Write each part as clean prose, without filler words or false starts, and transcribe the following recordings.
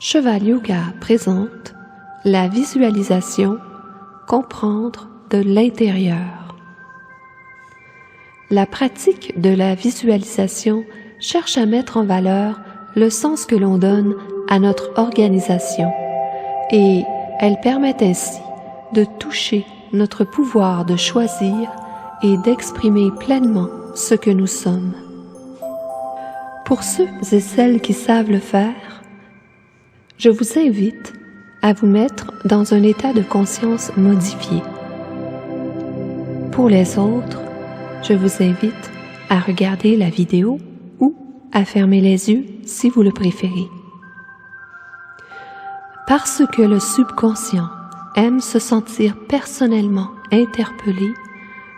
Cheval Yoga présente la visualisation Comprendre de l'intérieur. La pratique de la visualisation cherche à mettre en valeur le sens que l'on donne à notre organisation et elle permet ainsi de toucher notre pouvoir de choisir et d'exprimer pleinement ce que nous sommes. Pour ceux et celles qui savent le faire, je vous invite à vous mettre dans un état de conscience modifié. Pour les autres, je vous invite à regarder la vidéo ou à fermer les yeux si vous le préférez. Parce que le subconscient aime se sentir personnellement interpellé,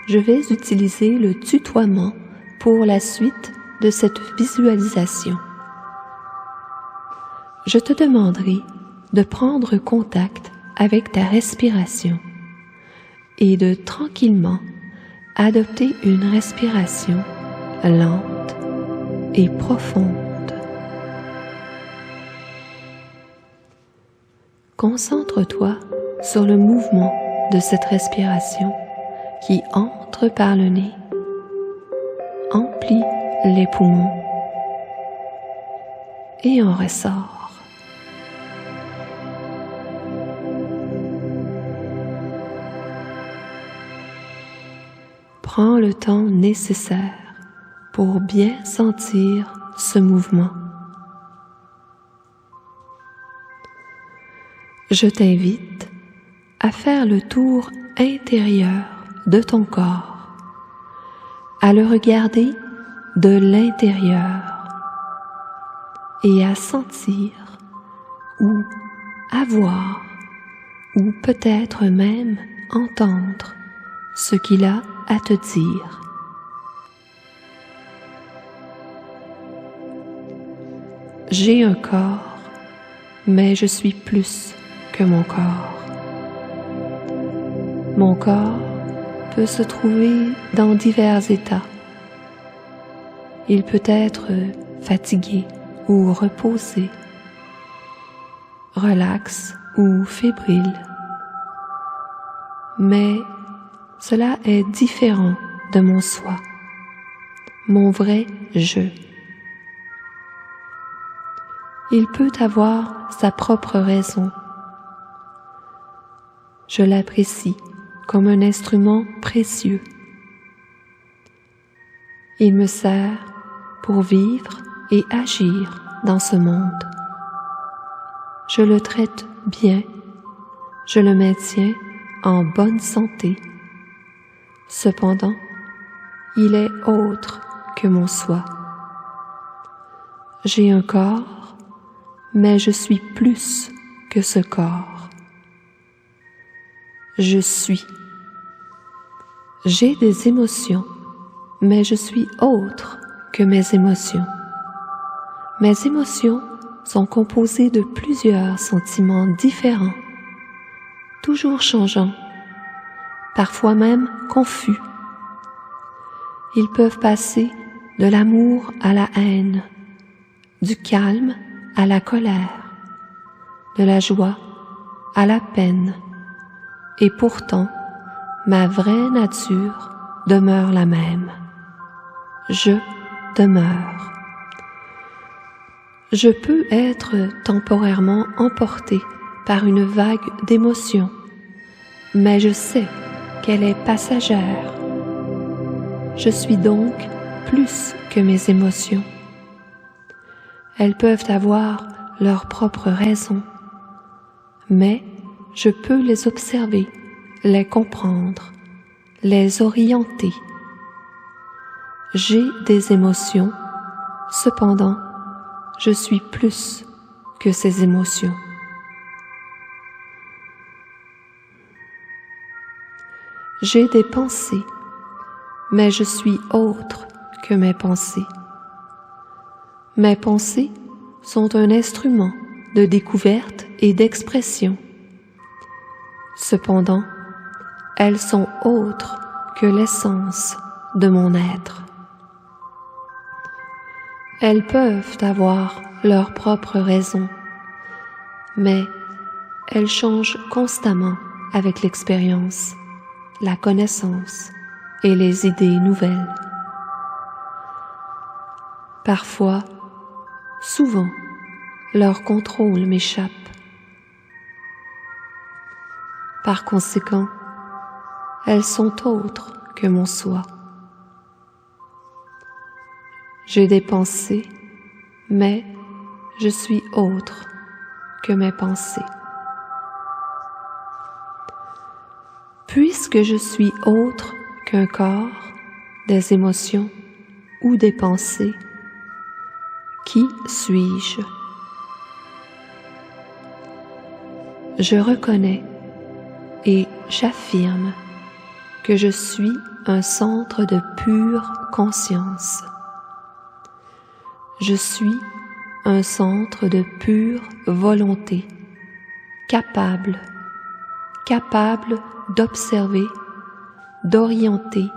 je vais utiliser le tutoiement pour la suite de cette visualisation. Je te demanderai de prendre contact avec ta respiration et de tranquillement adopter une respiration lente et profonde. Concentre-toi sur le mouvement de cette respiration qui entre par le nez, emplit les poumons et en ressort. Prends le temps nécessaire pour bien sentir ce mouvement. Je t'invite à faire le tour intérieur de ton corps, à le regarder de l'intérieur et à sentir ou à voir ou peut-être même entendre ce qu'il a à te dire. J'ai un corps, mais je suis plus que mon corps. Mon corps peut se trouver dans divers états. Il peut être fatigué ou reposé, relax ou fébrile. Mais cela est différent de mon soi, mon vrai je. Il peut avoir sa propre raison. Je l'apprécie comme un instrument précieux. Il me sert pour vivre et agir dans ce monde. Je le traite bien, je le maintiens en bonne santé. Cependant, il est autre que mon soi. J'ai un corps, mais je suis plus que ce corps. Je suis. J'ai des émotions, mais je suis autre que mes émotions. Mes émotions sont composées de plusieurs sentiments différents, toujours changeants, parfois même confus. Ils peuvent passer de l'amour à la haine, du calme à la colère, de la joie à la peine, et pourtant, ma vraie nature demeure la même. Je demeure. Je peux être temporairement emporté par une vague d'émotions, mais je sais qu'elle est passagère. Je suis donc plus que mes émotions. Elles peuvent avoir leurs propres raisons, mais je peux les observer, les comprendre, les orienter. J'ai des émotions, cependant, je suis plus que ces émotions. J'ai des pensées, mais je suis autre que mes pensées. Mes pensées sont un instrument de découverte et d'expression. Cependant, elles sont autres que l'essence de mon être. Elles peuvent avoir leurs propres raisons, mais elle change constamment avec l'expérience, la connaissance et les idées nouvelles. Parfois, souvent, leur contrôle m'échappe. Par conséquent, elles sont autres que mon soi. J'ai des pensées, mais je suis autre que mes pensées. Puisque je suis autre qu'un corps, des émotions ou des pensées, qui suis-je? Je reconnais et j'affirme que je suis un centre de pure conscience. Je suis un centre de pure volonté, capable d'observer, d'orienter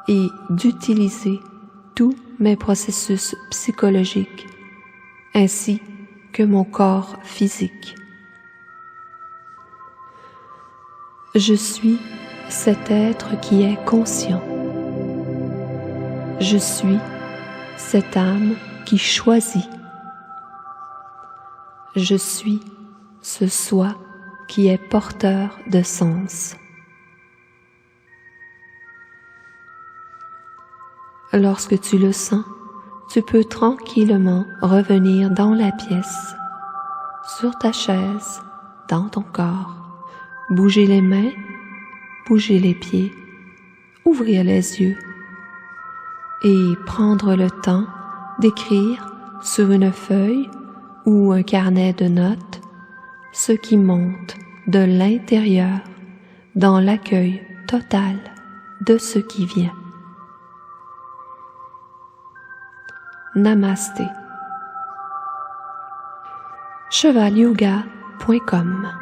et d'utiliser tous mes processus psychologiques, ainsi que mon corps physique. Je suis cet être qui est conscient. Je suis cette âme qui choisit. Je suis ce soi qui est porteur de sens. Lorsque tu le sens, tu peux tranquillement revenir dans la pièce, sur ta chaise, dans ton corps, bouger les mains, bouger les pieds, ouvrir les yeux et prendre le temps d'écrire sur une feuille ou un carnet de notes ce qui monte de l'intérieur dans l'accueil total de ce qui vient. Namasté. chevalyoga.com